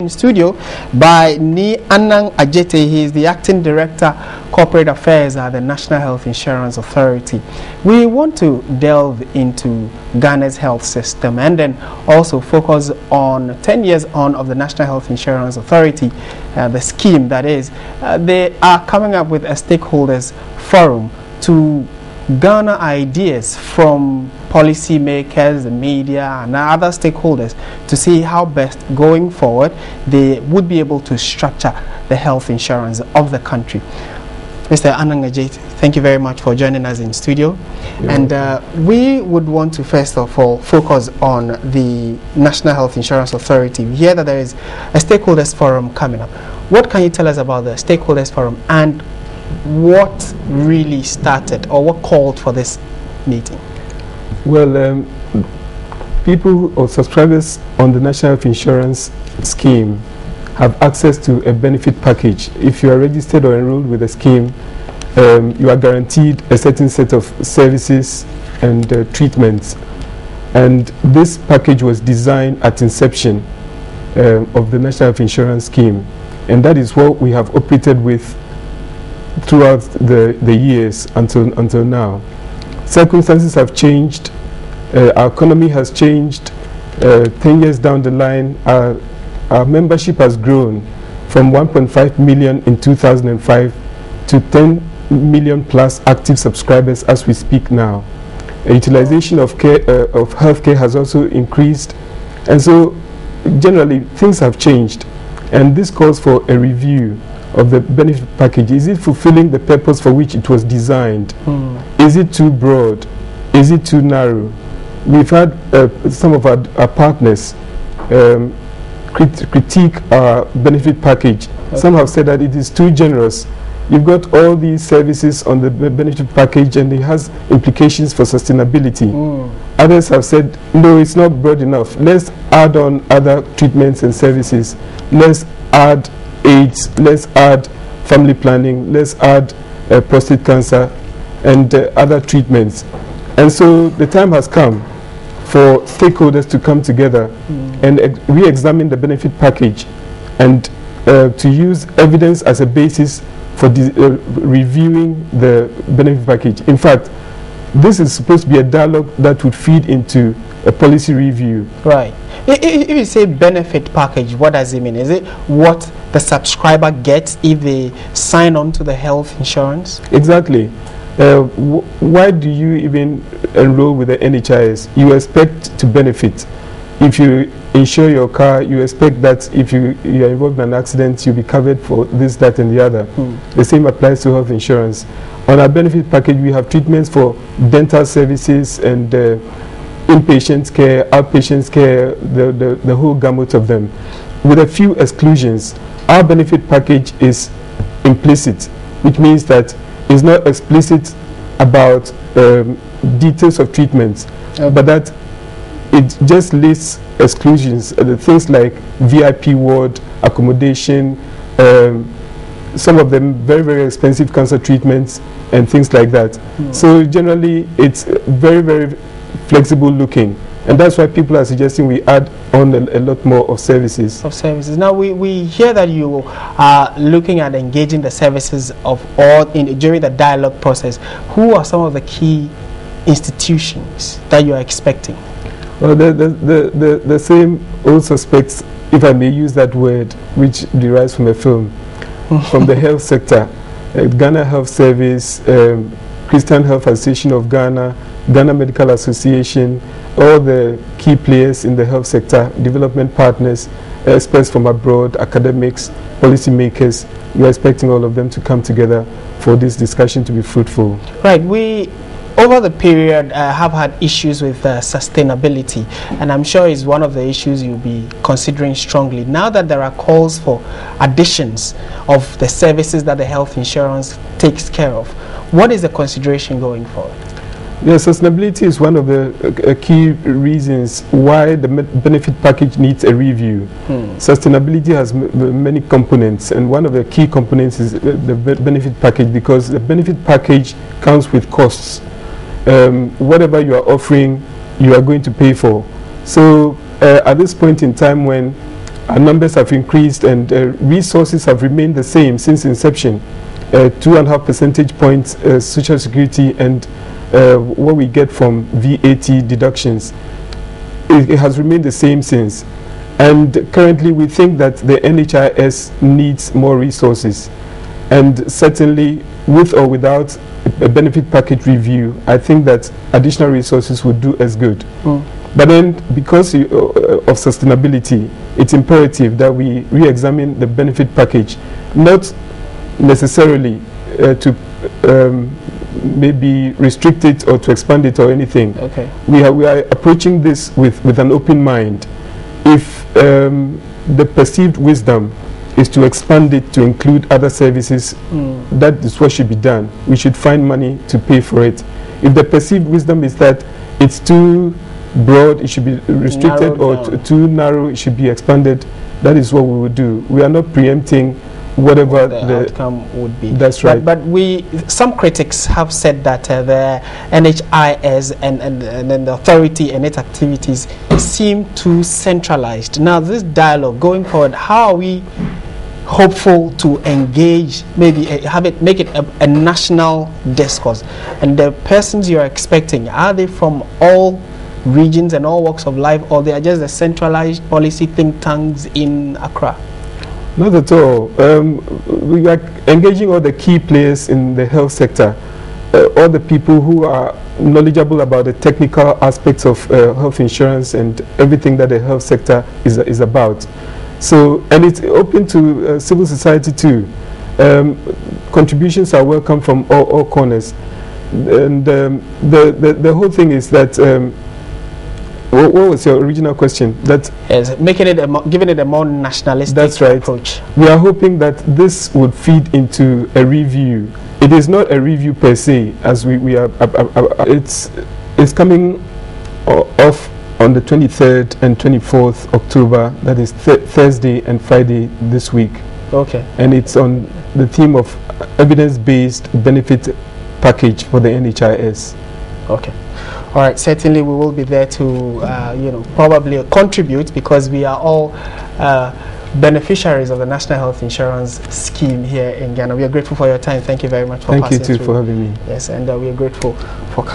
In studio by Ni Anang Ajete. He is the Acting Director, Corporate Affairs at the National Health Insurance Authority. We want to delve into Ghana's health system and then also focus on 10 years on of the National Health Insurance Authority, the scheme that is. They are coming up with a stakeholders forum to garner ideas from policymakers, the media, and other stakeholders to see how best going forward they would be able to structure the health insurance of the country. Mr. Anang Ajete, thank you very much for joining us in studio. We would want to first of all focus on the National Health Insurance Authority. We hear that there is a stakeholders forum coming up. What can you tell us about the stakeholders forum and what really started or what called for this meeting? Well, people or subscribers on the National Health Insurance scheme have access to a benefit package. If you are registered or enrolled with the scheme, you are guaranteed a certain set of services and treatments. And this package was designed at inception of the National Health Insurance scheme. And that is what we have operated with throughout the years until now. Circumstances have changed. Our economy has changed. 10 years down the line, our membership has grown from 1.5 million in 2005 to 10 million plus active subscribers as we speak now. Utilization of healthcare has also increased, and so generally things have changed, and this calls for a review of the benefit package. Is it fulfilling the purpose for which it was designed? Is it too broad? Is it too narrow? We've had some of our partners critique our benefit package. Okay. Some have said that it is too generous. You've got all these services on the benefit package and it has implications for sustainability. Others have said, no, it's not broad enough. Let's add on other treatments and services. Let's add AIDS, let's add family planning, let's add prostate cancer and other treatments. And so the time has come for stakeholders to come together and re-examine the benefit package and to use evidence as a basis for reviewing the benefit package. In fact, this is supposed to be a dialogue that would feed into a policy review. Right. If you say benefit package, what does it mean? Is it what the subscriber gets if they sign on to the health insurance? Exactly. Why do you even enroll with the NHIS? You expect to benefit. If you insure your car, you expect that if you are involved in an accident, you'll be covered for this, that, and the other. The same applies to health insurance. On our benefit package, we have treatments for dental services and inpatient care, outpatient care, the whole gamut of them. With a few exclusions, our benefit package is implicit, which means that it's not explicit about details of treatments, but that it just lists exclusions, things like VIP ward, accommodation, some of them very, very expensive cancer treatments and things like that. So generally it's very, very flexible looking, and that's why people are suggesting we add on a lot more of services. Now we hear that you are looking at engaging the services of all during the dialogue process. Who are some of the key institutions that you are expecting? Well, the same old suspects, if I may use that word, which derives from a film, from the health sector, Ghana Health Service, Christian Health Association of Ghana, Ghana Medical Association, all the key players in the health sector, development partners, experts from abroad, academics, policymakers. We are expecting all of them to come together for this discussion to be fruitful. Right. We, over the period, have had issues with sustainability, and I'm sure it's one of the issues you'll be considering strongly. Now that there are calls for additions of the services that the health insurance takes care of, what is the consideration going forward? Yes, sustainability is one of the key reasons why the benefit package needs a review. Sustainability has many components, and one of the key components is the benefit package, because the benefit package comes with costs. Whatever you are offering, you are going to pay for. So at this point in time when our numbers have increased, and resources have remained the same since inception. 2.5 percentage points Social Security and what we get from VAT deductions. It has remained the same since. And currently we think that the NHIS needs more resources. And certainly, with or without a benefit package review, I think that additional resources would do as good. But then, because of sustainability, it's imperative that we re-examine the benefit package, not necessarily to maybe restrict it or to expand it or anything. Okay. We are approaching this with an open mind. If the perceived wisdom is to expand it to include other services, that is what should be done. We should find money to pay for it. If the perceived wisdom is that it's too broad, it should be restricted, or too narrow, it should be expanded, that is what we would do. We are not preempting whatever the outcome would be. That's right. But some critics have said that the NHIS and the authority and its activities seem too centralized. Now, this dialogue going forward, how are we hopeful to engage, maybe make it a national discourse? And the persons you're expecting, are they from all regions and all walks of life, or they are just the centralized policy think tanks in Accra? Not at all. We are engaging all the key players in the health sector, all the people who are knowledgeable about the technical aspects of health insurance and everything that the health sector is about. So, and it's open to civil society too. Contributions are welcome from all corners. And the whole thing is that what was your original question? That is giving it a more nationalistic approach. We are hoping that this would feed into a review. It is not a review per se, as we are. It's coming off on the 23rd and 24th October. That is Thursday and Friday this week. Okay. And it's on the theme of evidence-based benefit package for the NHIS. Okay. All right, certainly we will be there to, probably contribute, because we are all beneficiaries of the National Health Insurance Scheme here in Ghana. We are grateful for your time. Thank you very much for passing through. Thank you too for having me. Yes, and we are grateful for coming.